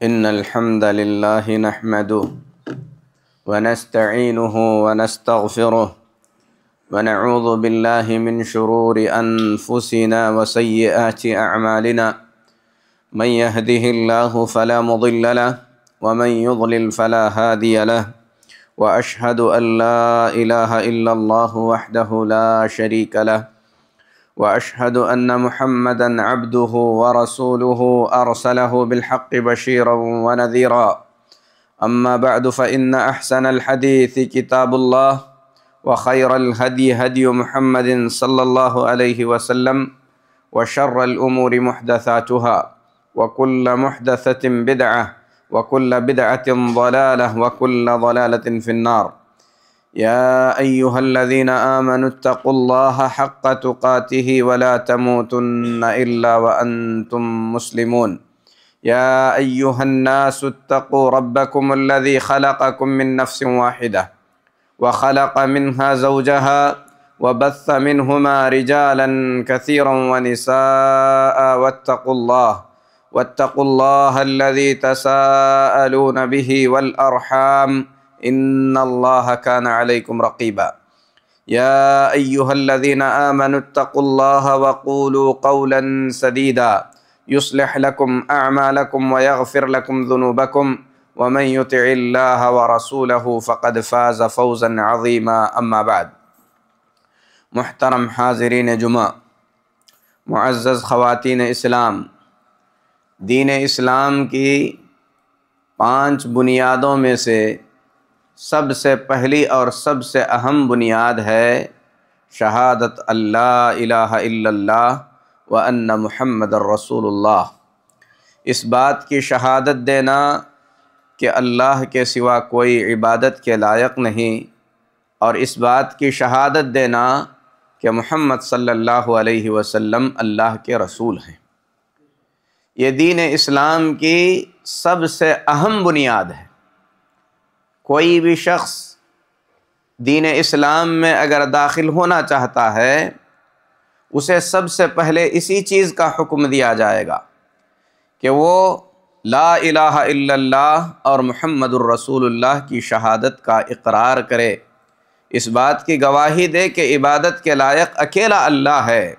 إن الحمد لله نحمده ونستعينه ونستغفره ونعوذ بالله من شرور أنفسنا وسيئات أعمالنا من يهده الله فلا مضل له ومن يضلل فلا هادي له وأشهد أن لا إله إلا الله وحده لا شريك له وأشهد أن محمدًا عبده ورسوله أرسله بالحق بشيرا ونذيرا أما بعد فإن أحسن الحديث كتاب الله وخير الهدي هدي محمد صلى الله عليه وسلم وشر الأمور محدثاتها وكل محدثة بدعة وكل بدعة ضلالة وكل ضلالة في النار يا أيها الذين آمنوا اتقوا الله حق تقاته ولا تموتن إلا وأنتم مسلمون يا أيها الناس اتقوا ربكم الذي خلقكم من نفس واحدة وخلق منها زوجها وبث منهما رجالا كثيرا ونساء واتقوا الله الذي تساءلون به والأرحام إن الله كان عليكم رقيبا يا أيها الذين آمنوا اتقوا الله وقولوا قولا سديدا يصلح لكم أعمالكم ويغفر لكم ذنوبكم ومن يطع الله ورسوله فقد فاز فوزا عظيما أما بعد محترم حاضرین جمعہ، معزز خواتین اسلام، دین اسلام کی 5 بنیادوں میں سے سب سے پہلی اور سب سے اہم بنیاد ہے شہادت اللہ الہ الا اللہ وان محمد الرسول اللہ۔ اس بات کی شہادت دینا کہ اللہ کے سوا کوئی عبادت کے لائق نہیں، اور اس بات کی شہادت دینا کہ محمد صلی اللہ علیہ وسلم اللہ کے رسول ہیں۔ یہ دین اسلام کی سب سے اہم بنیاد ہے۔ کوئی بھی شخص دین اسلام میں اگر داخل ہونا چاہتا ہے، اسے سب سے پہلے اسی چیز کا حکم دیا جائے گا کہ وہ لا الہ الا اللہ اور محمد الرسول اللہ کی شہادت کا اقرار کرے، اس بات کی گواہی دے کہ عبادت کے لائق اکیلا اللہ ہے،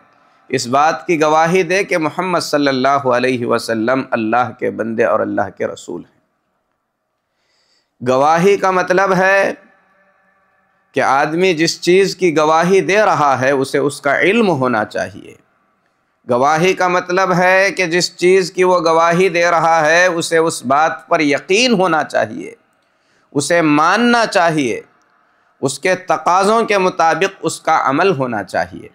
اس بات کی گواہی دے کہ محمد صلی اللہ علیہ وسلم اللہ کے بندے اور اللہ کے رسول ہیں۔ گواہی کا مطلب ہے کہ آدمی جس چیز کی گواہی دے رہا ہے اسے اس کا علم ہونا چاہیے۔ گواہی کا مطلب ہے کہ جس چیز کی وہ گواہی دے رہا ہے اسے اس بات پر یقین ہونا چاہیے، اسے ماننا چاہیے، اس کے تقاضوں کے مطابق اس کا عمل ہونا چاہیے۔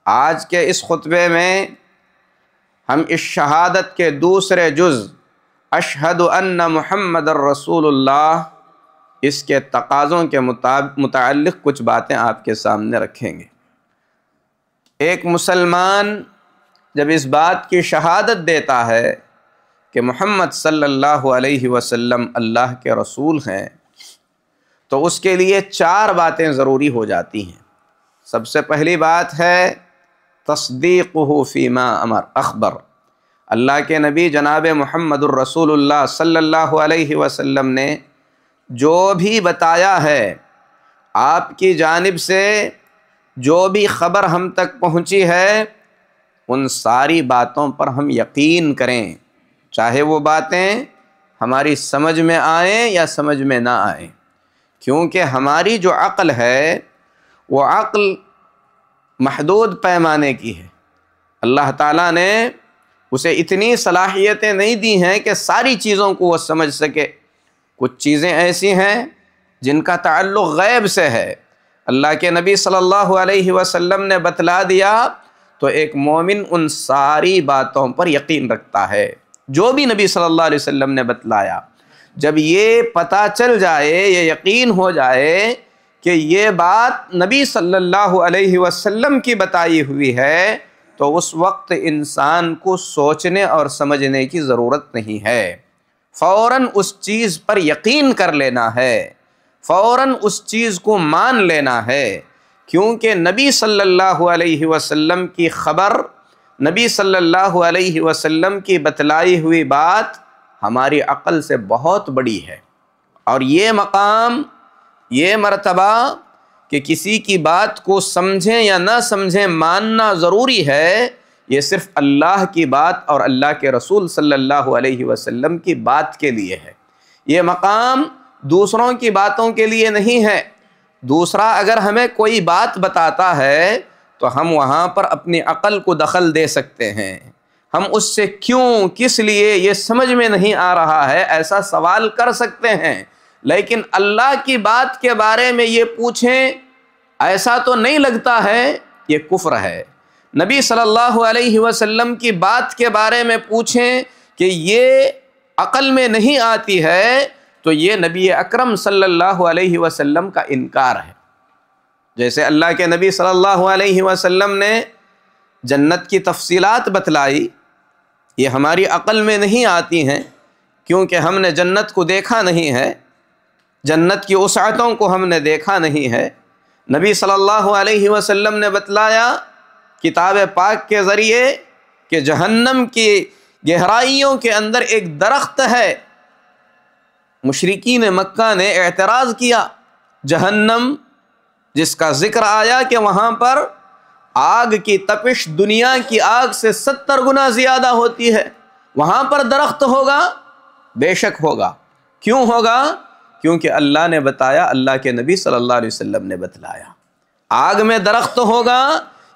آج کے اس خطبے میں ہم اس شہادت کے دوسرے جز اشہد ان محمد الرسول اللہ، اس کے تقاضوں کے متعلق کچھ باتیں آپ کے سامنے رکھیں گے۔ ایک مسلمان جب اس بات کی شہادت دیتا ہے کہ محمد صلی اللہ علیہ وسلم اللہ کے رسول ہیں، تو اس کے لیے 4 باتیں ضروری ہو جاتی ہیں۔ سب سے پہلی بات ہے تصدیقہ فیما اخبر۔ اللہ کے نبی جناب محمد الرسول اللہ صلی اللہ علیہ وسلم نے جو بھی بتایا ہے، آپ کی جانب سے جو بھی خبر ہم تک پہنچی ہے، ان ساری باتوں پر ہم یقین کریں، چاہے وہ باتیں ہماری سمجھ میں آئیں یا سمجھ میں نہ آئیں، کیونکہ ہماری جو عقل ہے وہ عقل محدود پیمانے کی ہے۔ اللہ تعالیٰ نے اسے اتنی صلاحیتیں نہیں دی ہیں کہ ساری چیزوں کو وہ سمجھ سکے۔ کچھ چیزیں ایسی ہیں جن کا تعلق غیب سے ہے، اللہ کے نبی صلی اللہ علیہ وسلم نے بتلا دیا تو ایک مومن ان ساری باتوں پر یقین رکھتا ہے جو بھی نبی صلی اللہ علیہ وسلم نے بتلایا۔ جب یہ پتہ چل جائے، یہ یقین ہو جائے کہ یہ بات نبی صلی اللہ علیہ وسلم کی بتائی ہوئی ہے، تو اس وقت انسان کو سوچنے اور سمجھنے کی ضرورت نہیں ہے، فوراً اس چیز پر یقین کر لینا ہے، فوراً اس چیز کو مان لینا ہے، کیونکہ نبی صلی اللہ علیہ وسلم کی خبر، نبی صلی اللہ علیہ وسلم کی بتلائی ہوئی بات ہماری عقل سے بہت بڑی ہے، اور یہ مقام، یہ مرتبہ کہ کسی کی بات کو سمجھیں یا نہ سمجھیں ماننا ضروری ہے، یہ صرف اللہ کی بات اور اللہ کے رسول صلی اللہ علیہ وسلم کی بات کے لیے ہے۔ یہ مقام دوسروں کی باتوں کے لیے نہیں ہے۔ دوسرا اگر ہمیں کوئی بات بتاتا ہے تو ہم وہاں پر اپنی عقل کو دخل دے سکتے ہیں، ہم اس سے کیوں، کس لیے، یہ سمجھ میں نہیں آ رہا ہے، ایسا سوال کر سکتے ہیں، لیکن اللہ کی بات کے بارے میں یہ پوچھیں ایسا تو نہیں لگتا ہے، یہ کفر ہے۔ نبی صلی اللہ علیہ وسلم کی بات کے بارے میں پوچھیں کہ یہ عقل میں نہیں آتی ہے، تو یہ نبی اکرم صلی اللہ علیہ وسلم کا انکار ہے۔ جیسے اللہ کے نبی صلی اللہ علیہ وسلم نے جنت کی تفصیلات بتلائی، یہ ہماری عقل میں نہیں آتی ہیں کیونکہ ہم نے جنت کو دیکھا نہیں ہے، جنت کی وسعتوں کو ہم نے دیکھا نہیں ہے۔ نبی صلی اللہ علیہ وسلم نے بتلایا کتاب پاک کے ذریعے کہ جہنم کی گہرائیوں کے اندر ایک درخت ہے۔ مشرکین مکہ نے اعتراض کیا، جہنم جس کا ذکر آیا کہ وہاں پر آگ کی تپش دنیا کی آگ سے 70 گنا زیادہ ہوتی ہے، وہاں پر درخت ہوگا؟ بے شک ہوگا۔ کیوں ہوگا؟ کیونکہ اللہ نے بتایا، اللہ کے نبی صلی اللہ علیہ وسلم نے بتلایا آگ میں درخت ہوگا۔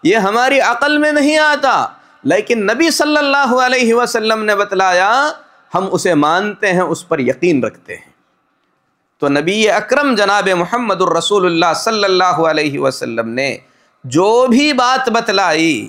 یہ ہماری عقل میں نہیں آتا، لیکن نبی صلی اللہ علیہ وسلم نے بتلایا، ہم اسے مانتے ہیں، اس پر یقین رکھتے ہیں۔ تو نبی اکرم جناب محمد الرسول اللہ صلی اللہ علیہ وسلم نے جو بھی بات بتلائی،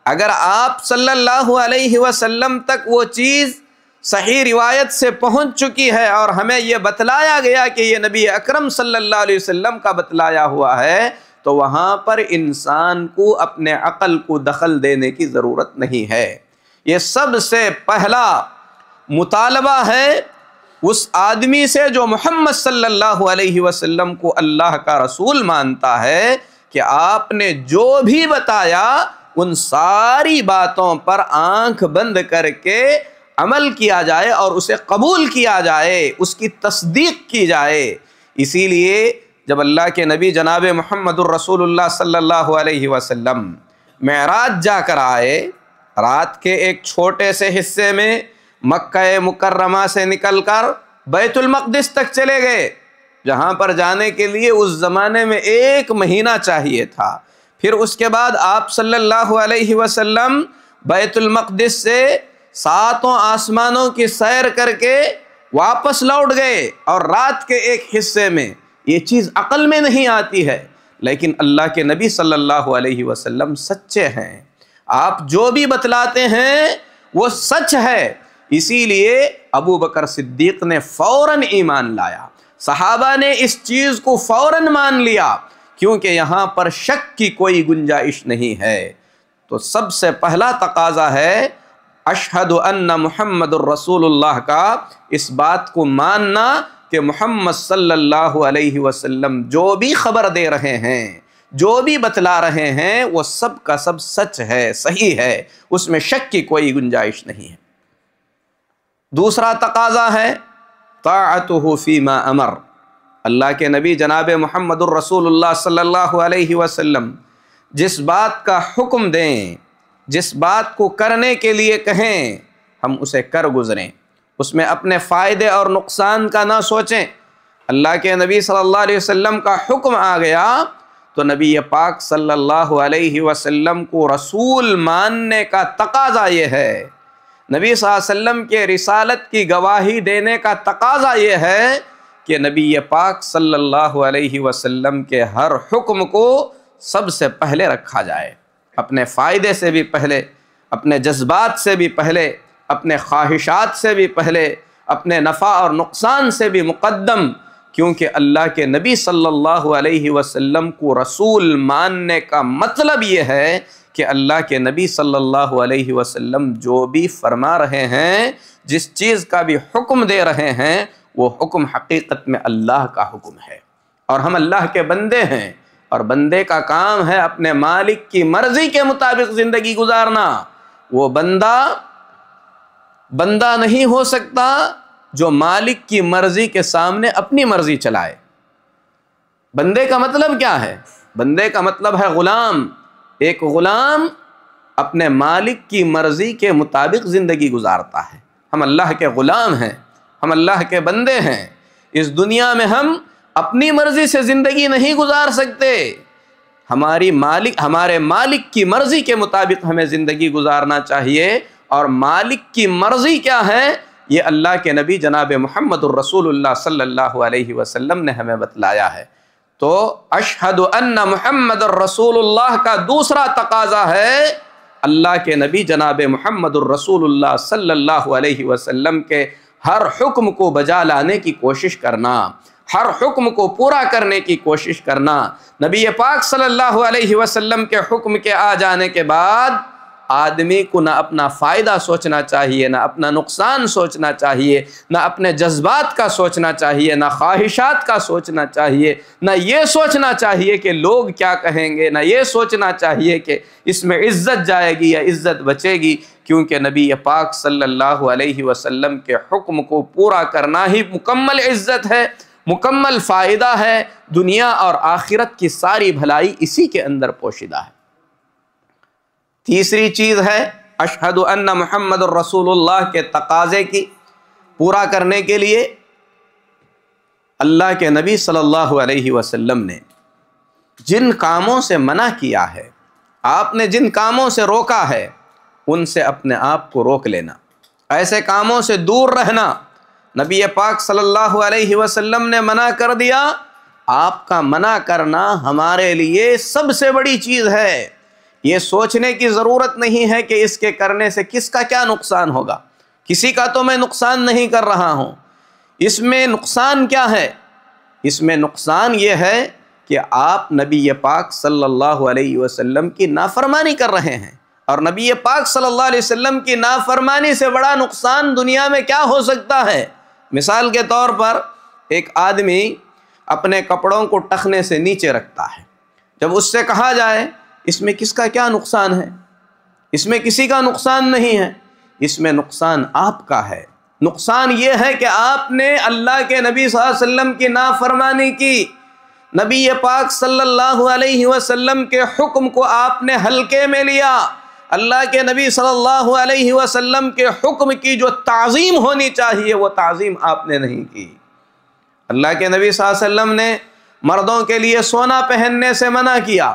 اگر آپ صلی اللہ علیہ وسلم تک وہ چیز صحیح روایت سے پہنچ چکی ہے اور ہمیں یہ بتلایا گیا کہ یہ نبی اکرم صلی اللہ علیہ وسلم کا بتلایا ہوا ہے، تو وہاں پر انسان کو اپنے عقل کو دخل دینے کی ضرورت نہیں ہے۔ یہ سب سے پہلا مطالبہ ہے اس آدمی سے جو محمد صلی اللہ علیہ وسلم کو اللہ کا رسول مانتا ہے، کہ آپ نے جو بھی بتایا ان ساری باتوں پر آنکھ بند کر کے عمل کیا جائے اور اسے قبول کیا جائے، اس کی تصدیق کی جائے۔ اسی لیے جب اللہ کے نبی جناب محمد الرسول اللہ صلی اللہ علیہ وسلم معراج جا کر آئے، رات کے ایک چھوٹے سے حصے میں مکہ مکرمہ سے نکل کر بیت المقدس تک چلے گئے، جہاں پر جانے کے لیے اس زمانے میں 1 مہینہ چاہیے تھا۔ پھر اس کے بعد آپ صلی اللہ علیہ وسلم بیت المقدس سے 7 آسمانوں کی سیر کر کے واپس لوٹ گئے، اور رات کے ایک حصے میں یہ چیز عقل میں نہیں آتی ہے، لیکن اللہ کے نبی صلی اللہ علیہ وسلم سچے ہیں، آپ جو بھی بتلاتے ہیں وہ سچ ہے۔ اسی لیے ابو بکر صدیق نے فوراً ایمان لایا، صحابہ نے اس چیز کو فوراً مان لیا، کیونکہ یہاں پر شک کی کوئی گنجائش نہیں ہے۔ تو سب سے پہلا تقاضا ہے اشہد ان محمد الرسول اللہ کا، اس بات کو ماننا کہ محمد صلی اللہ علیہ وسلم جو بھی خبر دے رہے ہیں، جو بھی بتلا رہے ہیں، وہ سب کا سب سچ ہے، صحیح ہے، اس میں شک کی کوئی گنجائش نہیں ہے۔ دوسرا تقاضا ہے طاعتہ فیما امر، اللہ کے نبی جناب محمد الرسول اللہ صلی اللہ علیہ وسلم جس بات کا حکم دیں، جس بات کو کرنے کے لیے کہیں، ہم اسے کر گزریں، اس میں اپنے فائدے اور نقصان کا نہ سوچیں۔ اللہ کے نبی صلی اللہ علیہ وسلم کا حکم آ گیا تو نبی پاک صلی اللہ علیہ وسلم کو رسول ماننے کا تقاضا یہ ہے، نبی صلی اللہ علیہ وسلم کے رسالت کی گواہی دینے کا تقاضا یہ ہے کہ نبی پاک صلی اللہ علیہ وسلم کے ہر حکم کو سب سے پہلے رکھا جائے، اپنے فائدے سے بھی پہلے، اپنے جذبات سے بھی پہلے، اپنے خواہشات سے بھی پہلے، اپنے نفع اور نقصان سے بھی مقدم، کیونکہ اللہ کے نبی صلی اللہ علیہ وسلم کو رسول ماننے کا مطلب یہ ہے کہ اللہ کے نبی صلی اللہ علیہ وسلم جو بھی فرما رہے ہیں، جس چیز کا بھی حکم دے رہے ہیں، وہ حکم حقیقت میں اللہ کا حکم ہے، اور ہم اللہ کے بندے ہیں، اور بندے کا کام ہے اپنے مالک کی مرضی کے مطابق زندگی گزارنا۔ وہ بندہ بندہ نہیں ہو سکتا جو مالک کی مرضی کے سامنے اپنی مرضی چلائے۔ بندے کا مطلب کیا ہے؟ بندے کا مطلب ہے غلام۔ ایک غلام اپنے مالک کی مرضی کے مطابق زندگی گزارتا ہے۔ ہم اللہ کے غلام ہیں، ہم اللہ کے بندے ہیں۔ اس دنیا میں ہم اپنی مرضی سے زندگی نہیں گزار سکتے، ہمارے مالک کی مرضی کے مطابق ہمیں زندگی گزارنا چاہیے۔ اور مالک کی مرضی کیا ہے؟ یہ اللہ کے نبی جناب محمد الرسول اللہ صلی اللہ علیہ وسلم نے ہمیں بتلایا ہے۔ تو اشہد ان محمد الرسول اللہ کا دوسرا تقاضا ہے اللہ کے نبی جناب محمد الرسول اللہ صلی اللہ علیہ وسلم کے ہر حکم کو بجا لانے کی کوشش کرنا، ہر حکم کو پورا کرنے کی کوشش کرنا۔ نبی پاک صلی اللہ علیہ وسلم کے حکم کے آ جانے کے بعد آدمی کو نہ اپنا فائدہ سوچنا چاہیے، نہ اپنا نقصان سوچنا چاہیے، نہ اپنے جذبات کا سوچنا چاہیے، نہ خواہشات کا سوچنا چاہیے، نہ یہ سوچنا چاہیے کہ لوگ کیا کہیں گے، نہ یہ سوچنا چاہیے کہ اس میں عزت جائے گی یا عزت بچے گی، کیونکہ نبی پاک صلی اللہ علیہ وسلم کے حکم کو پورا کرنا ہی مکمل عزت ہے، مکمل فائدہ ہے۔ دنیا اور آخرت کی ساری بھلائی اسی کے اندر پوشیدہ ہے۔ تیسری چیز ہے اشہد ان محمد الرسول اللہ کے تقاضے کی پورا کرنے کے لیے اللہ کے نبی صلی اللہ علیہ وسلم نے جن کاموں سے منع کیا ہے، آپ نے جن کاموں سے روکا ہے، ان سے اپنے آپ کو روک لینا، ایسے کاموں سے دور رہنا۔ نبی پاک صلی اللہ علیہ وسلم نے منع کر دیا، آپ کا منع کرنا ہمارے لیے سب سے بڑی چیز ہے۔ یہ سوچنے کی ضرورت نہیں ہے کہ اس کے کرنے سے کس کا کیا نقصان ہوگا، کسی کا تو میں نقصان نہیں کر رہا ہوں۔ اس میں نقصان کیا ہے؟ اس میں نقصان یہ ہے کہ آپ نبی پاک صلی اللہ علیہ وسلم کی نافرمانی کر رہے ہیں، اور نبی پاک صلی اللہ علیہ وسلم کی نافرمانی سے بڑا نقصان دنیا میں کیا ہو سکتا ہے؟ مثال کے طور پر ایک آدمی اپنے کپڑوں کو ٹخنے سے نیچے رکھتا ہے، جب اس سے کہا جائے اس میں کس کا کیا نقصان ہے، اس میں کسی کا نقصان نہیں ہے، اس میں نقصان آپ کا ہے۔ نقصان یہ ہے کہ آپ نے اللہ کے نبی صلی اللہ علیہ وسلم کی نافرمانی کی، نبی پاک صلی اللہ علیہ وسلم کے حکم کو آپ نے ہلکے میں لیا، اللہ کے نبی صلی اللہ علیہ وسلم کے حکم کی جو تعظیم ہونی چاہیے وہ تعظیم آپ نے نہیں کی۔ اللہ کے نبی صلی اللہ علیہ وسلم نے مردوں کے لیے سونا پہننے سے منع کیا،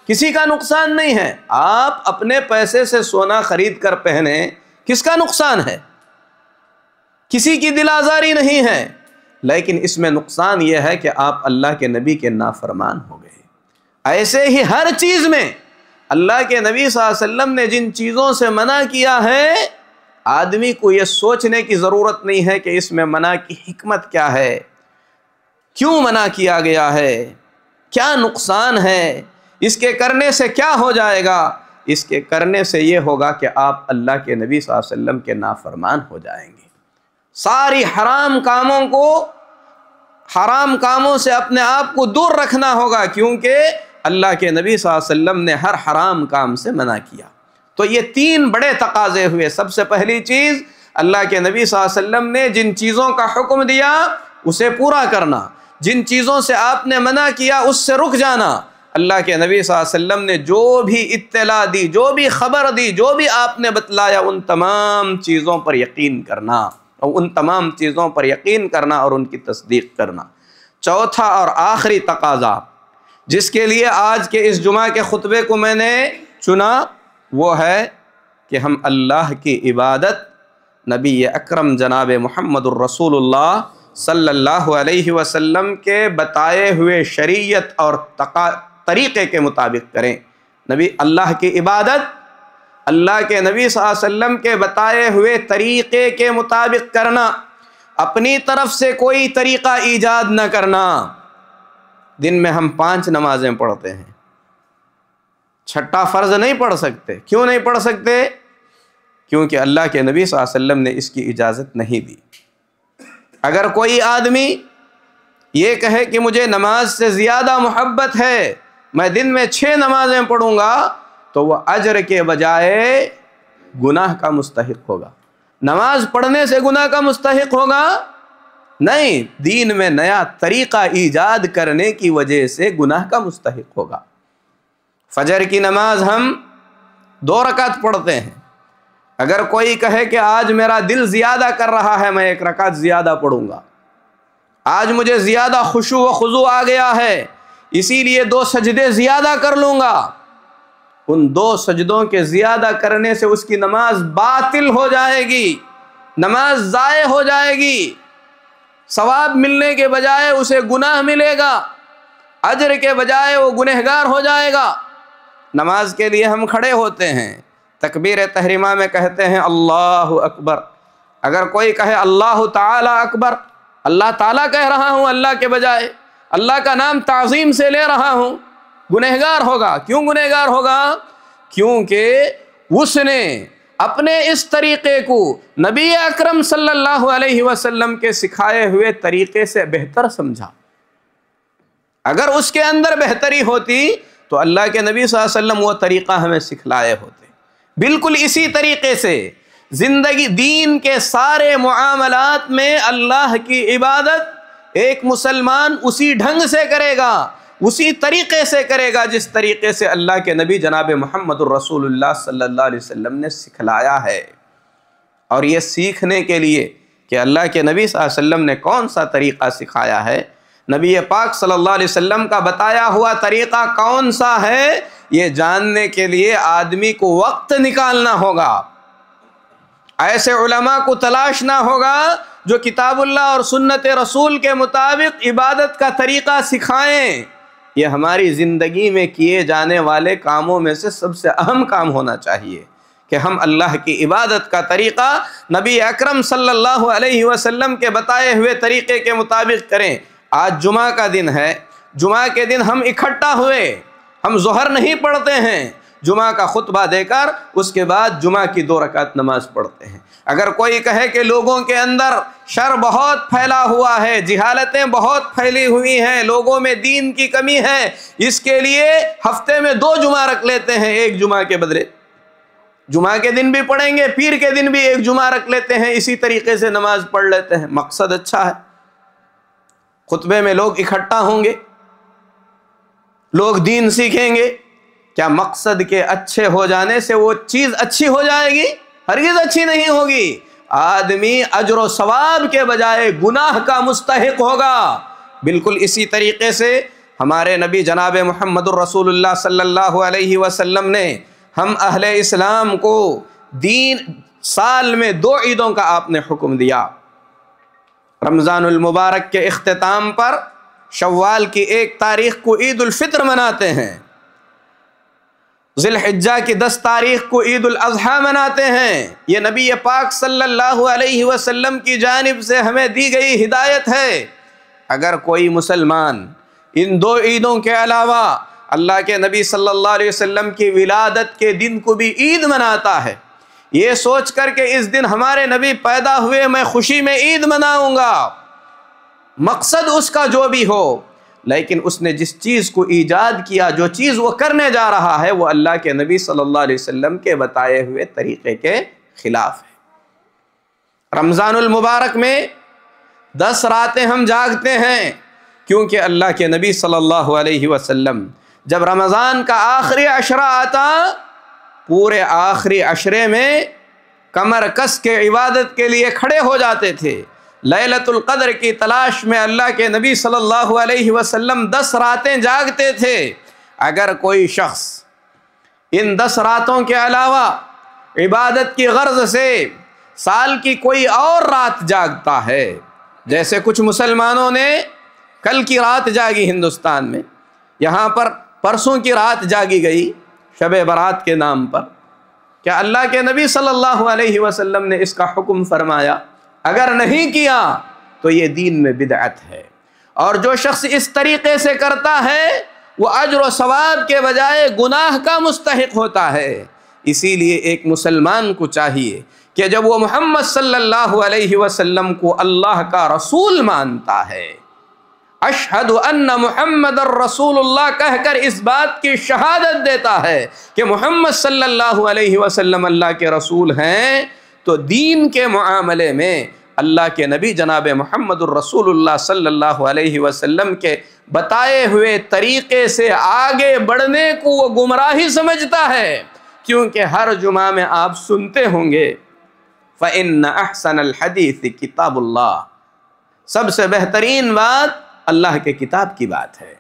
کسی کا نقصان نہیں ہے، آپ اپنے پیسے سے سونا خرید کر پہنیں، کس کا نقصان ہے؟ کسی کی دل آزاری نہیں ہے، لیکن اس میں نقصان یہ ہے کہ آپ اللہ کے نبی کے نافرمان ہو گئے۔ ایسے ہی ہر چیز میں اللہ کے نبی صلی اللہ علیہ وسلم نے جن چیزوں سے منع کیا ہے، آدمی کو یہ سوچنے کی ضرورت نہیں ہے کہ اس میں منع کی حکمت کیا ہے، کیوں منع کیا گیا ہے، کیا نقصان ہے، اس کے کرنے سے کیا ہو جائے گا۔ اس کے کرنے سے یہ ہوگا کہ آپ اللہ کے نبی صلی اللہ علیہ وسلم کے نافرمان ہو جائیں گے۔ ساری حرام کاموں سے اپنے آپ کو دور رکھنا ہوگا، کیونکہ اللہ کے نبی صلی اللہ علیہ وسلم نے ہر حرام کام سے منع کیا۔ تو یہ تین بڑے تقاضے ہوئے۔ سب سے پہلی چیز، اللہ کے نبی صلی اللہ علیہ وسلم نے جن چیزوں کا حکم دیا اسے پورا کرنا، جن چیزوں سے آپ نے منع کیا اس سے رک جانا۔ اللہ کے نبی صلی اللہ علیہ وسلم نے جو بھی اطلاع دی، جو بھی خبر دی، جو بھی آپ نے بتلایا، ان تمام چیزوں پر یقین کرنا، اور ان تمام چیزوں پر یقین کرنا اور ان کی تصدیق کرنا۔ چوتھا اور آخری تقاضا جس کے لیے آج کے اس جمعہ کے خطبے کو میں نے چنا، وہ ہے کہ ہم اللہ کی عبادت نبی اکرم جناب محمد الرسول اللہ صلی اللہ علیہ وسلم کے بتائے ہوئے شریعت اور طریقے کے مطابق کریں۔ اللہ کی عبادت اللہ کے نبی صلی اللہ علیہ وسلم کے بتائے ہوئے طریقے کے مطابق کرنا، اپنی طرف سے کوئی طریقہ ایجاد نہ کرنا۔ دن میں ہم 5 نمازیں پڑھتے ہیں، چھٹا فرض نہیں پڑھ سکتے۔ کیوں نہیں پڑھ سکتے؟ کیونکہ اللہ کے نبی صلی اللہ علیہ وسلم نے اس کی اجازت نہیں دی۔ اگر کوئی آدمی یہ کہے کہ مجھے نماز سے زیادہ محبت ہے، میں دن میں 6 نمازیں پڑھوں گا، تو وہ اجر کے بجائے گناہ کا مستحق ہوگا۔ نماز پڑھنے سے گناہ کا مستحق ہوگا؟ نہیں، دین میں نیا طریقہ ایجاد کرنے کی وجہ سے گناہ کا مستحق ہوگا۔ فجر کی نماز ہم 2 رکعت پڑھتے ہیں، اگر کوئی کہے کہ آج میرا دل زیادہ کر رہا ہے، میں 1 رکعت زیادہ پڑھوں گا، آج مجھے زیادہ خشوع و خضوع آ گیا ہے اسی لیے 2 سجدے زیادہ کر لوں گا، ان 2 سجدوں کے زیادہ کرنے سے اس کی نماز باطل ہو جائے گی، نماز ضائع ہو جائے گی، ثواب ملنے کے بجائے اسے گناہ ملے گا، اجر کے بجائے وہ گنہگار ہو جائے گا۔ نماز کے لیے ہم کھڑے ہوتے ہیں، تکبیر تحریمہ میں کہتے ہیں اللہ اکبر، اگر کوئی کہے اللہ تعالی اکبر، اللہ تعالیٰ کہہ رہا ہوں اللہ کے بجائے، اللہ کا نام تعظیم سے لے رہا ہوں، گنہگار ہوگا۔ کیوں گنہگار ہوگا؟ کیونکہ اس نے اپنے اس طریقے کو نبی اکرم صلی اللہ علیہ وسلم کے سکھائے ہوئے طریقے سے بہتر سمجھا۔ اگر اس کے اندر بہتری ہوتی تو اللہ کے نبی صلی اللہ علیہ وسلم وہ طریقہ ہمیں سکھلائے ہوتے۔ بالکل اسی طریقے سے زندگی دین کے سارے معاملات میں اللہ کی عبادت ایک مسلمان اسی ڈھنگ سے کرے گا، اسی طریقے سے کرے گا جس طریقے سے اللہ کے نبی جناب محمد الرسول اللہ صلی اللہ علیہ وسلم نے سکھلایا ہے۔ اور یہ سیکھنے کے لیے کہ اللہ کے نبی صلی اللہ علیہ وسلم نے کون سا طریقہ سکھایا ہے، نبی پاک صلی اللہ علیہ وسلم کا بتایا ہوا طریقہ کون سا ہے، یہ جاننے کے لیے آدمی کو وقت نکالنا ہوگا، ایسے علماء کو تلاشنا ہوگا جو کتاب اللہ اور سنت رسول کے مطابق عبادت کا طریقہ سکھائیں۔ یہ ہماری زندگی میں کیے جانے والے کاموں میں سے سب سے اہم کام ہونا چاہیے کہ ہم اللہ کی عبادت کا طریقہ نبی اکرم صلی اللہ علیہ وسلم کے بتائے ہوئے طریقے کے مطابق کریں۔ آج جمعہ کا دن ہے، جمعہ کے دن ہم اکٹھا ہوئے، ہم ظہر نہیں پڑھتے ہیں، جمعہ کا خطبہ دے کر اس کے بعد جمعہ کی 2 رکعت نماز پڑھتے ہیں۔ اگر کوئی کہے کہ لوگوں کے اندر شر بہت پھیلا ہوا ہے، جہالتیں بہت پھیلی ہوئی ہیں، لوگوں میں دین کی کمی ہے، اس کے لیے ہفتے میں 2 جمعہ رکھ لیتے ہیں، 1 جمعہ کے بدلے جمعہ کے دن بھی پڑھیں گے، پیر کے دن بھی 1 جمعہ رکھ لیتے ہیں، اسی طریقے سے نماز پڑھ لیتے ہیں۔ مقصد اچھا ہے، خطبے میں لوگ اکٹھا ہوں گے، لوگ دین سیکھیں گے، کیا مقصد کے اچھے ہو جانے سے وہ چیز اچھی ہو جائے گی؟ ہرگز اچھی نہیں ہوگی۔ آدمی اجر و ثواب کے بجائے گناہ کا مستحق ہوگا۔ بالکل اسی طریقے سے ہمارے نبی جناب محمد الرسول اللہ صلی اللہ علیہ وسلم نے ہم اہل اسلام کو دین سال میں 2 عیدوں کا آپ نے حکم دیا۔ رمضان المبارک کے اختتام پر شوال کی 1 تاریخ کو عید الفطر مناتے ہیں، ذی الحجہ کی 10 تاریخ کو عید الاضحیٰ مناتے ہیں۔ یہ نبی پاک صلی اللہ علیہ وسلم کی جانب سے ہمیں دی گئی ہدایت ہے۔ اگر کوئی مسلمان ان 2 عیدوں کے علاوہ اللہ کے نبی صلی اللہ علیہ وسلم کی ولادت کے دن کو بھی عید مناتا ہے، یہ سوچ کر کہ اس دن ہمارے نبی پیدا ہوئے، میں خوشی میں عید مناؤں گا، مقصد اس کا جو بھی ہو، لیکن اس نے جس چیز کو ایجاد کیا، جو چیز وہ کرنے جا رہا ہے، وہ اللہ کے نبی صلی اللہ علیہ وسلم کے بتائے ہوئے طریقے کے خلاف ہے۔ رمضان المبارک میں 10 راتیں ہم جاگتے ہیں، کیونکہ اللہ کے نبی صلی اللہ علیہ وسلم جب رمضان کا آخری عشرہ آتا، پورے آخری عشرے میں کمر کس کے عبادت کے لیے کھڑے ہو جاتے تھے۔ لیلۃ القدر کی تلاش میں اللہ کے نبی صلی اللہ علیہ وسلم 10 راتیں جاگتے تھے۔ اگر کوئی شخص ان 10 راتوں کے علاوہ عبادت کی غرض سے سال کی کوئی اور رات جاگتا ہے، جیسے کچھ مسلمانوں نے کل کی رات جاگی ہندوستان میں، یہاں پر پرسوں کی رات جاگی گئی شب برات کے نام پر، کیا اللہ کے نبی صلی اللہ علیہ وسلم نے اس کا حکم فرمایا؟ اگر نہیں کیا تو یہ دین میں بدعت ہے، اور جو شخص اس طریقے سے کرتا ہے وہ اجر و ثواب کے بجائے گناہ کا مستحق ہوتا ہے۔ اسی لیے ایک مسلمان کو چاہیے کہ جب وہ محمد صلی اللہ علیہ وسلم کو اللہ کا رسول مانتا ہے، اشہد ان محمد الرسول اللہ کہہ کر اس بات کی شہادت دیتا ہے کہ محمد صلی اللہ علیہ وسلم اللہ کے رسول ہیں، تو دین کے معاملے میں اللہ کے نبی جناب محمد الرسول اللہ صلی اللہ علیہ وسلم کے بتائے ہوئے طریقے سے آگے بڑھنے کو وہ گمراہی سمجھتا ہے، کیونکہ ہر جمعہ میں آپ سنتے ہوں گے فَإِنَّ أَحْسَنَ الْحَدِيثِ كِتَابُ اللَّهِ، سب سے بہترین بات اللہ کے کتاب کی بات ہے،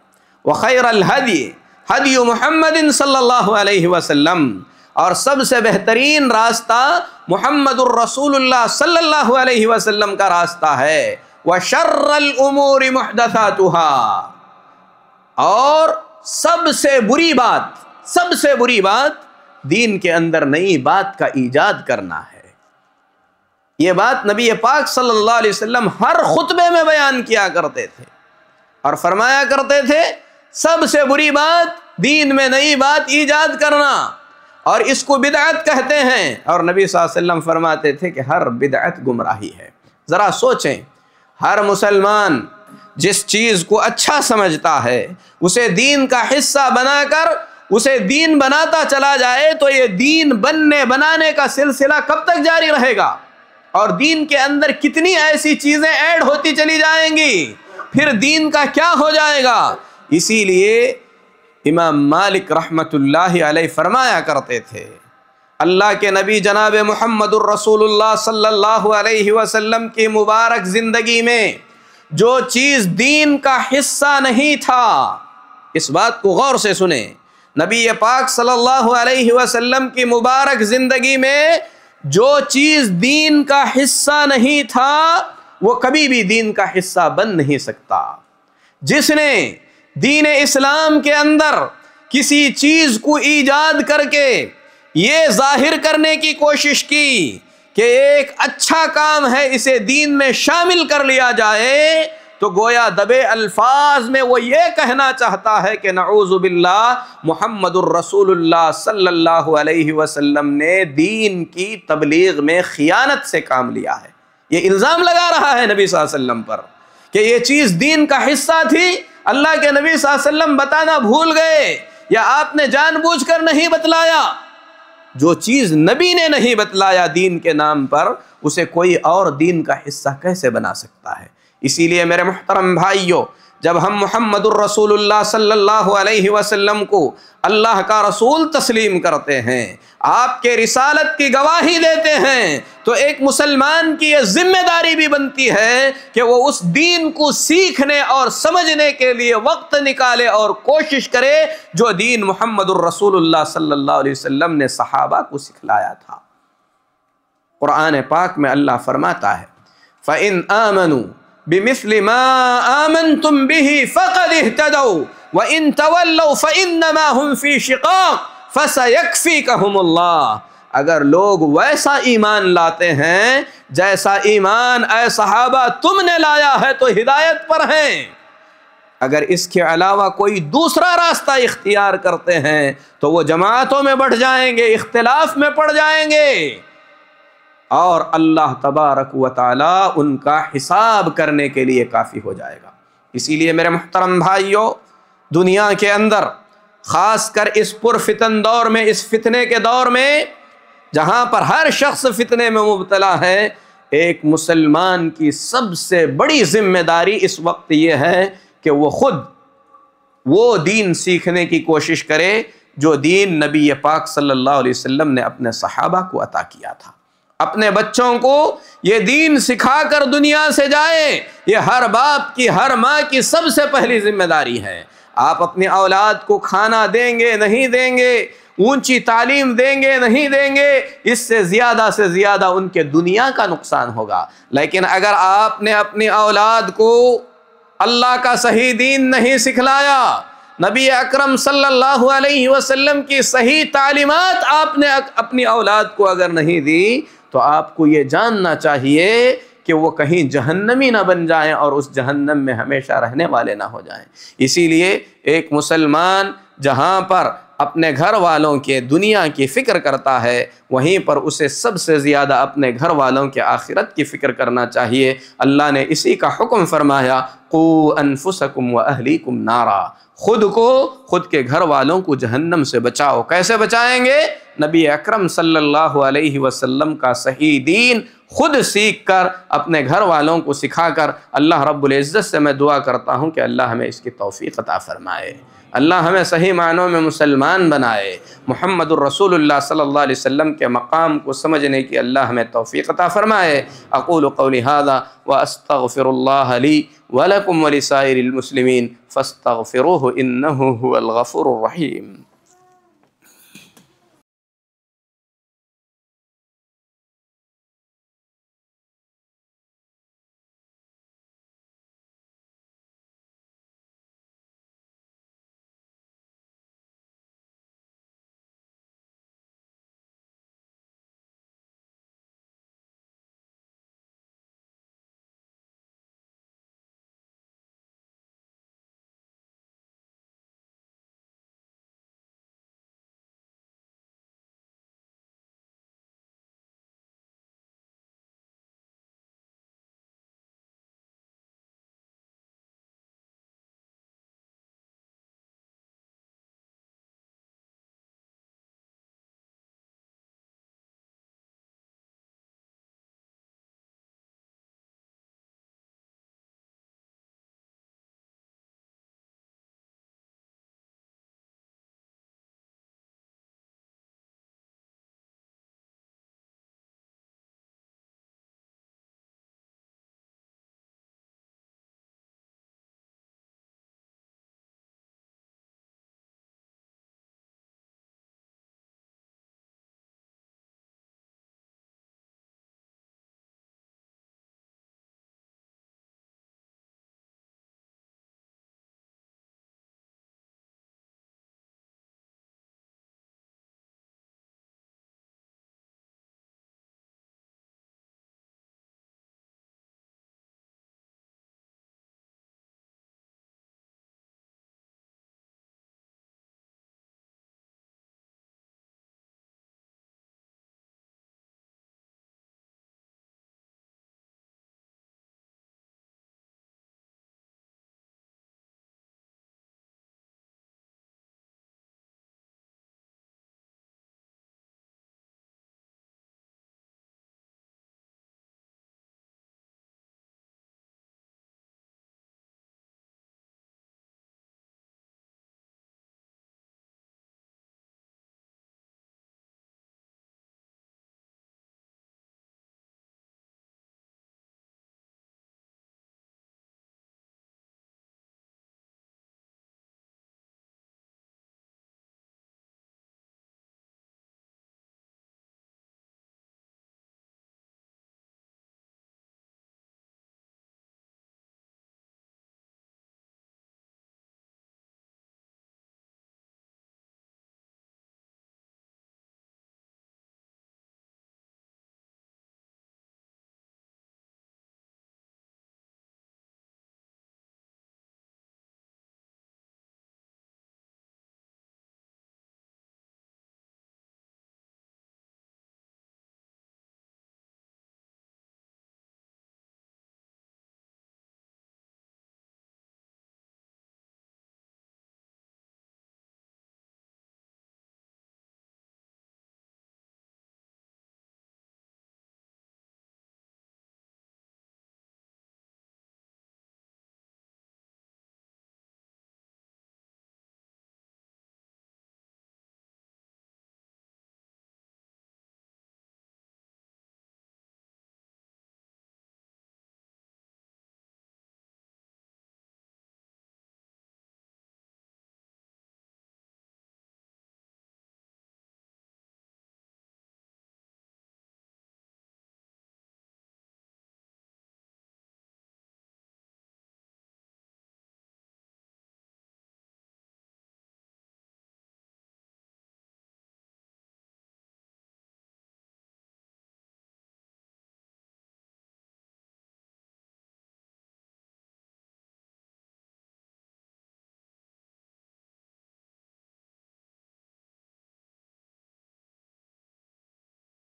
وَخَيْرَ الْهَدِيِ هَدْيُ مُحَمَّدٍ صلی اللہ علیہ وسلم، اور سب سے بہترین راستہ محمد الرسول اللہ صلی اللہ علیہ وسلم کا راستہ ہے، وَشَرَّ الْأُمُورِ مُحْدَثَاتُهَا، اور سب سے بری بات دین کے اندر نئی بات کا ایجاد کرنا ہے۔ یہ بات نبی پاک صلی اللہ علیہ وسلم ہر خطبے میں بیان کیا کرتے تھے اور فرمایا کرتے تھے سب سے بری بات دین میں نئی بات ایجاد کرنا، اور اس کو بدعت کہتے ہیں، اور نبی صلی اللہ علیہ وسلم فرماتے تھے کہ ہر بدعت گمراہی ہے۔ ذرا سوچیں، ہر مسلمان جس چیز کو اچھا سمجھتا ہے اسے دین کا حصہ بنا کر اسے دین بناتا چلا جائے تو یہ دین بنانے کا سلسلہ کب تک جاری رہے گا، اور دین کے اندر کتنی ایسی چیزیں ایڈ ہوتی چلی جائیں گی، پھر دین کا کیا ہو جائے گا۔ اسی لیے امام مالک رحمت اللہ علیہ فرمایا کرتے تھے، اللہ کے نبی جناب محمد الرسول اللہ صلی اللہ علیہ وسلم کی مبارک زندگی میں جو چیز دین کا حصہ نہیں تھا، اس بات کو غور سے سنیں، نبی پاک صلی اللہ علیہ وسلم کی مبارک زندگی میں جو چیز دین کا حصہ نہیں تھا وہ کبھی بھی دین کا حصہ بن نہیں سکتا۔ جس نے دین اسلام کے اندر کسی چیز کو ایجاد کر کے یہ ظاہر کرنے کی کوشش کی کہ ایک اچھا کام ہے اسے دین میں شامل کر لیا جائے، تو گویا دبے الفاظ میں وہ یہ کہنا چاہتا ہے کہ نعوذ باللہ محمد الرسول اللہ صلی اللہ علیہ وسلم نے دین کی تبلیغ میں خیانت سے کام لیا ہے۔ یہ الزام لگا رہا ہے نبی صلی اللہ علیہ وسلم پر کہ یہ چیز دین کا حصہ تھی، اللہ کے نبی صلی اللہ علیہ وسلم بتانا بھول گئے یا آپ نے جان بوجھ کر نہیں بتلایا۔ جو چیز نبی نے نہیں بتلایا دین کے نام پر اسے کوئی اور دین کا حصہ کیسے بنا سکتا ہے؟ اسی لیے میرے محترم بھائیوں، جب ہم محمد الرسول اللہ صلی اللہ علیہ وسلم کو اللہ کا رسول تسلیم کرتے ہیں، آپ کے رسالت کی گواہی دیتے ہیں، تو ایک مسلمان کی یہ ذمہ داری بھی بنتی ہے کہ وہ اس دین کو سیکھنے اور سمجھنے کے لیے وقت نکالے اور کوشش کرے جو دین محمد الرسول اللہ صلی اللہ علیہ وسلم نے صحابہ کو سکھلایا تھا۔ قرآن پاک میں اللہ فرماتا ہے فَإِنْ آمَنُوا بِمِثْلِ مَا آمَنْتُمْ بِهِ فَقَدْ اهْتَدَوْا وَإِنْ تَوَلَّوْا فَإِنَّمَا هُمْ فِي شِقَاقٍ فَسَيَكْفِيكَهُمُ اللَّهُ، اگر لوگ ویسا ایمان لاتے ہیں جیسا ایمان اے صحابہ تم نے لایا ہے تو ہدایت پر ہیں، اگر اس کے علاوہ کوئی دوسرا راستہ اختیار کرتے ہیں تو وہ جماعتوں میں بڑھ جائیں گے، اختلاف میں پڑ جائیں گے، اور اللہ تبارک و تعالی ان کا حساب کرنے کے لیے کافی ہو جائے گا۔ اسی لیے میرے محترم بھائیوں، دنیا کے اندر خاص کر اس پرفتن دور میں، اس فتنے کے دور میں جہاں پر ہر شخص فتنے میں مبتلا ہے، ایک مسلمان کی سب سے بڑی ذمہ داری اس وقت یہ ہے کہ وہ خود وہ دین سیکھنے کی کوشش کرے جو دین نبی پاک صلی اللہ علیہ وسلم نے اپنے صحابہ کو عطا کیا تھا۔ اپنے بچوں کو یہ دین سکھا کر دنیا سے جائے، یہ ہر باپ کی، ہر ماں کی سب سے پہلی ذمہ داری ہے۔ آپ اپنی اولاد کو کھانا دیں گے نہیں دیں گے، اونچی تعلیم دیں گے نہیں دیں گے، اس سے زیادہ ان کے دنیا کا نقصان ہوگا۔ لیکن اگر آپ نے اپنی اولاد کو اللہ کا صحیح دین نہیں سکھلایا، نبی اکرم صلی اللہ علیہ وسلم کی صحیح تعلیمات آپ نے اپنی اولاد کو اگر نہیں دی تو آپ کو یہ جاننا چاہیے کہ وہ کہیں جہنمی نہ بن جائیں اور اس جہنم میں ہمیشہ رہنے والے نہ ہو جائیں۔ اسی لیے ایک مسلمان جہاں پر اپنے گھر والوں کے دنیا کی فکر کرتا ہے، وہیں پر اسے سب سے زیادہ اپنے گھر والوں کے آخرت کی فکر کرنا چاہیے۔ اللہ نے اسی کا حکم فرمایا قُوا أَنفُسَكُمْ وَأَهْلِيكُمْ نَارًا، خود کو، خود کے گھر والوں کو جہنم سے بچاؤ۔ کیسے بچائیں گے؟ نبی اکرم صلی اللہ علیہ وسلم کا صحیح دین خود سیکھ کر اپنے گھر والوں کو سکھا کر اللہ رب العزت سے میں دعا کرتا ہوں کہ اللہ ہمیں اس کی توفیق عطا فرمائے، اللہ ہمیں صحیح معنوں میں مسلمان بنائے، محمد الرسول اللہ صلی اللہ علیہ وسلم کے مقام کو سمجھنے کی اللہ ہمیں توفیق عطا فرمائے۔ اقول قولی ھذا واستغفر اللہ لی ولکم ولسائر المسلمین فاستغفروہ انہ هو الغفور الرحیم۔